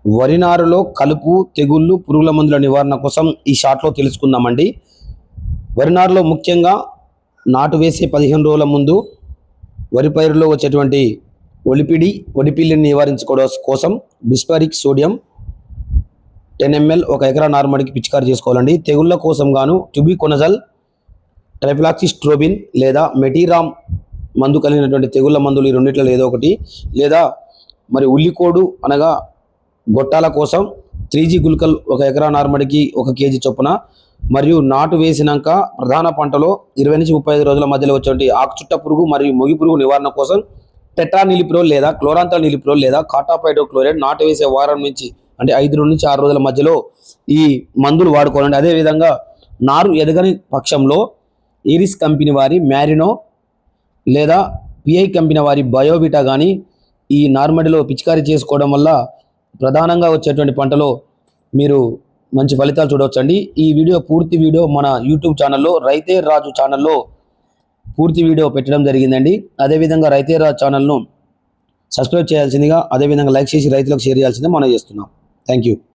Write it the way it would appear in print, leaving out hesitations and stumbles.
వరి నారులో కలుపు, తెగుళ్ళు, పురుగుల మందుల నివారణ కోసం ఈ షాట్లో తెలుసుకుందామండి. వరి నారులో ముఖ్యంగా నాటు వేసే 15 రోజుల ముందు వరి పైరులో వచ్చేటువంటి ఒడిపిల్లిని నివారించుకోవడం కోసం బిస్పరిక్ సోడియం 10 ml 1 ఎకరా నారుమడికి పిచికారి చేసుకోవాలండి. తెగుళ్ళ కోసం గాను ట్యూబికొనజల్, ట్రైఫ్లాక్సిస్ట్రోబిన్ లేదా మెటీరామ్ మందు కలిగినటువంటి తెగుళ్ళ మందులు ఈ రెండిట్లో ఏదో ఒకటి, లేదా మరి ఉల్లికోడు అనగా గొట్టాల కోసం 3G గుళికలు 1 ఎకరా నారుమడికి 1 kg చొప్పున, మరియు నాటు వేసినాక ప్రధాన పంటలో 20 నుంచి 35 రోజుల మధ్యలో వచ్చేటువంటి ఆకుచుట్ట పురుగు మరియు మొగి పురుగు నివారణ కోసం టెట్రానిలిప్రోల్ లేదా క్లోరాంథనిలిప్రోల్ లేదా కాటాపైడోక్లోరైడ్ నాటు వేసే వారం నుంచి అంటే 5 నుంచి 6 రోజుల మధ్యలో ఈ మందులు వాడుకోవాలండి. అదేవిధంగా నారు ఎదగని పక్షంలో ఏరిస్ కంపెనీ వారి మ్యారినో లేదా పిఐ కంపెనీ వారి బయోవిటా కానీ ఈ నారుమడిలో పిచికారీ చేసుకోవడం వల్ల ప్రధానంగా వచ్చేటువంటి పంటలో మీరు మంచి ఫలితాలు చూడవచ్చండి. ఈ వీడియో పూర్తి వీడియో మన యూట్యూబ్ ఛానల్లో రైతే రాజు ఛానల్లో పూర్తి వీడియో పెట్టడం జరిగిందండి. అదేవిధంగా రైతే రాజు ఛానల్ను సబ్స్క్రైబ్ చేయాల్సిందిగా, అదేవిధంగా లైక్ చేసి రైతులకు షేర్ చేయాల్సిందిగా మనం చేస్తున్నాం. Thank you.